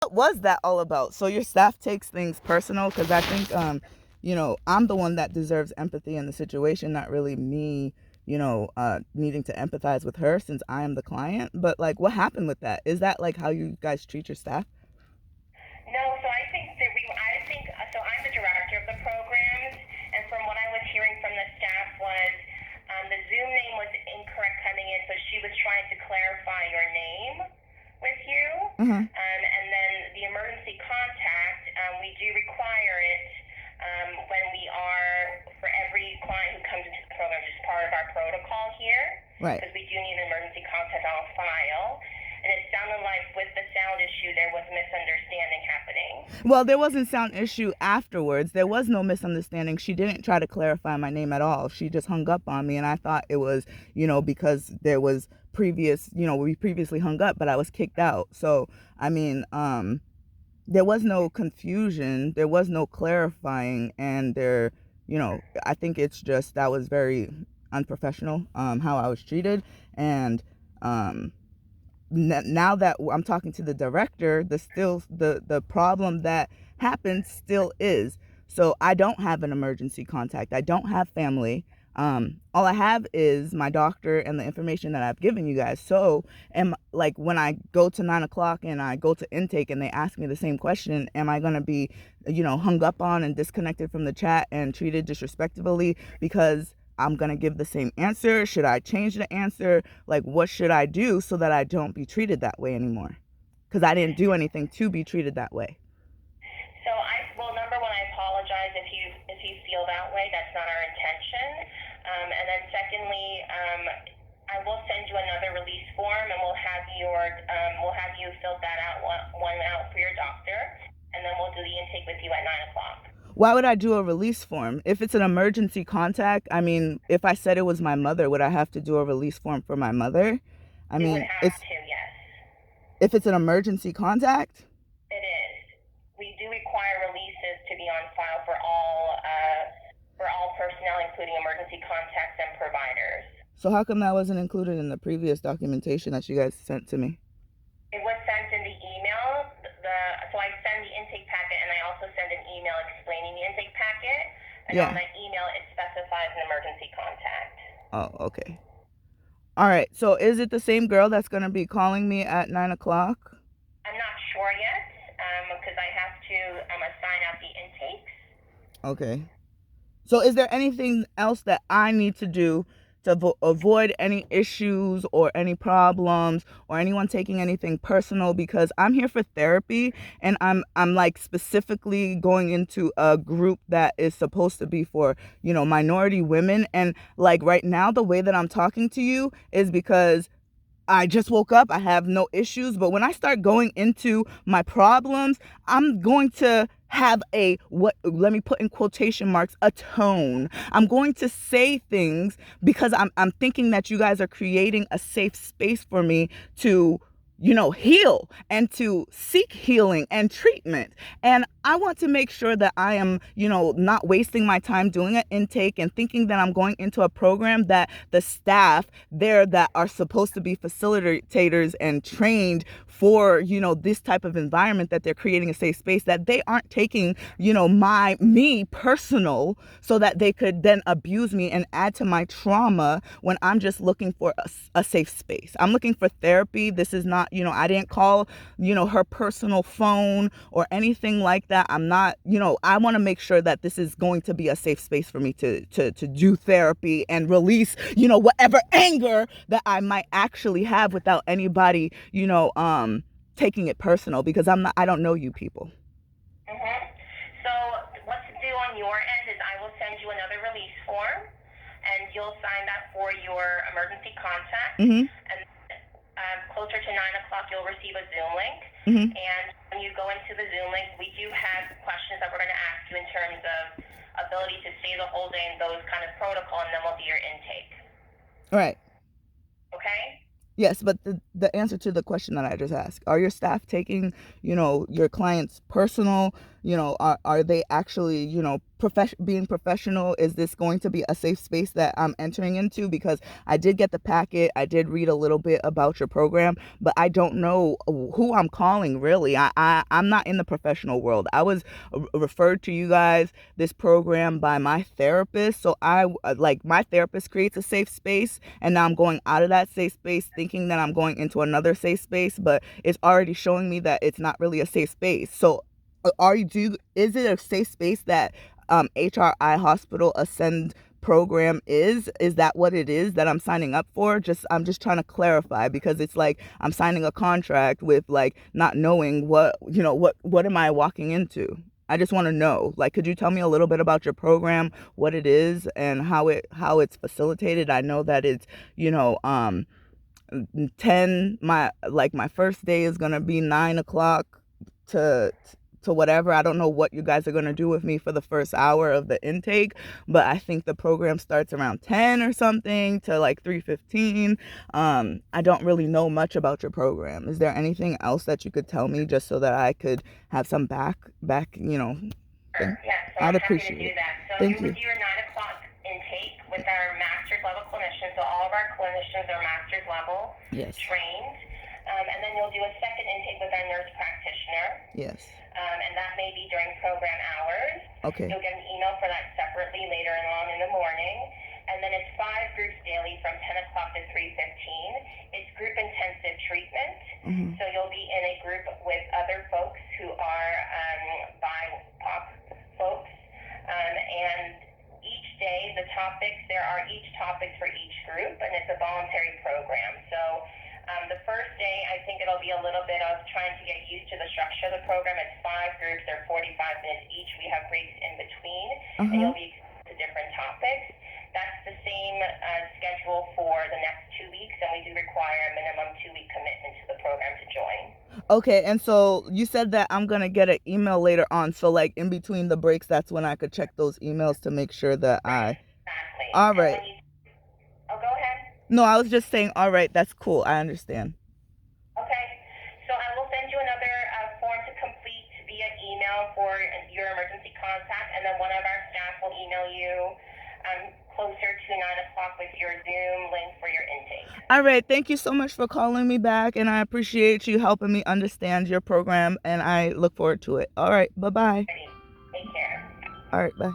What was that all about? So your staff takes things personal? Because I think, I'm the one that deserves empathy in the situation, not really me, needing to empathize with her since I am the client. But like, what happened with that? Is that like how you guys treat your staff? No, so I think, so I'm the director of the programs, and from what I was hearing from the staff was the Zoom name was incorrect coming in, so she was trying to clarify your name with you. Uh-huh. And then the emergency contact, we do require it when we are, for every client who comes into the program, which is part of our protocol here, Right. because we do need an emergency contact on file. And it sounded like with the sound issue, there was misunderstanding happening. Well, there wasn't sound issue afterwards. There was no misunderstanding. She didn't try to clarify my name at all. She just hung up on me, and I thought it was, because there was we previously hung up, but I was kicked out. So, I mean, there was no confusion. There was no clarifying, and I think it's just that was very unprofessional, how I was treated, and now that I'm talking to the director, the problem that happened still is. So I don't have an emergency contact. I don't have family. All I have is my doctor and the information that I've given you guys. So, like when I go to 9 o'clock and I go to intake and they ask me the same question, am I gonna be, hung up on and disconnected from the chat and treated disrespectfully because I'm going to give the same answer? Should I change the answer? Like, what should I do so that I don't be treated that way anymore? Because I didn't do anything to be treated that way. Well, number one, I apologize if you feel that way. That's not our intention. And then secondly, I will send you another release form, and we'll have you fill that out one out for your doctor, and then we'll do the intake with you at 9 o'clock. Why would I do a release form? If it's an emergency contact, I mean, if I said it was my mother, would I have to do a release form for my mother? I You would mean, have to, yes. if it's an emergency contact. It is. We do require releases to be on file for all personnel, including emergency contacts and providers. So how come that wasn't included in the previous documentation that you guys sent to me? It was sent in the email. So I send the intake packet, and I also send an email explaining the intake packet. And on Yeah. that email, it specifies an emergency contact. Oh, okay. All right. So is it the same girl that's going to be calling me at 9 o'clock? I'm not sure yet because I have to assign out the intakes. Okay. So is there anything else that I need to do to avoid any issues or any problems or anyone taking anything personal? Because I'm here for therapy, and I'm like specifically going into a group that is supposed to be for, minority women. And like right now, the way that I'm talking to you is because I just woke up. I have no issues. But when I start going into my problems, I'm going to have what, let me put in quotation marks, a tone. I'm going to say things because I'm thinking that you guys are creating a safe space for me to, heal and to seek healing and treatment. And I want to make sure that I am, not wasting my time doing an intake and thinking that I'm going into a program that the staff there that are supposed to be facilitators and trained for, this type of environment, that they're creating a safe space, that they aren't taking, me personal so that they could then abuse me and add to my trauma when I'm just looking for a safe space. I'm looking for therapy. This is not, I didn't call, her personal phone or anything like that. I'm not, I want to make sure that this is going to be a safe space for me to do therapy and release, whatever anger that I might actually have without anybody, taking it personal, because I don't know you people. Mm-hmm. So what to do on your end is I will send you another release form, and you'll sign that for your emergency contact. Mm-hmm. And closer to 9 o'clock, you'll receive a Zoom link. Mm-hmm. And when you go into the Zoom link, we do have questions that we're going to ask you in terms of ability to stay the whole day and those kind of protocol, and then we'll do your intake. Right. Okay? Yes, but the answer to the question that I just asked, are your staff taking, your clients personal? are they actually, being professional? Is this going to be a safe space that I'm entering into? Because I did get the packet, I did read a little bit about your program, but I don't know who I'm calling really. I'm not in the professional world. I was referred to you guys, this program, by my therapist. So I like, my therapist creates a safe space, and now I'm going out of that safe space thinking that I'm going into another safe space, but it's already showing me that it's not really a safe space. So is it a safe space that HRI Hospital Ascend program is that what it is that I'm signing up for? I'm just trying to clarify, because it's like I'm signing a contract with, like, not knowing what am I walking into. I just want to know, like, could you tell me a little bit about your program, what it is, and how it's facilitated? I know that it's, you know 10, my first day is gonna be 9 o'clock to whatever. I don't know what you guys are gonna do with me for the first hour of the intake, but I think the program starts around 10 or something to like 3:15. I don't really know much about your program. Is there anything else that you could tell me, just so that I could have some back thing? Yeah, so I'd I'm happy to appreciate do it. that. So you Thank would you. do your 9 o'clock intake with our master's level clinicians. So all of our clinicians are master's level Yes. trained. And then you'll do a second intake with our nurse practitioner. Yes. And that may be during program hours. Okay. You'll get an email for that separately later on in the morning. And then it's 5 groups daily from 10 o'clock to 3:15. It's group intensive treatment. So you'll be in a group with other folks who are BIPOC folks. And each day, there are each topics for each group, and it's a voluntary program. So the first day, I think it'll be a little bit of trying to get used to the structure of the program. It's 5 groups, they're 45 minutes each. We have breaks in between, and you'll be exposed to different topics. That's the same schedule for the next 2 weeks, and we do require a minimum 2-week commitment to the program to join. Okay, and so you said that I'm gonna get an email later on. So, like, in between the breaks, that's when I could check those emails to make sure that Right, I. exactly. All And right. when you, oh, go ahead. No, I was just saying. All right, that's cool. I understand. Okay, so I will send you another form to complete via email for your emergency contact, and then one of our staff will email you closer to 9 o'clock with your Zoom link for your intake. All right. Thank you so much for calling me back, and I appreciate you helping me understand your program, and I look forward to it. All right. Bye bye. Ready? Take care. All right. Bye.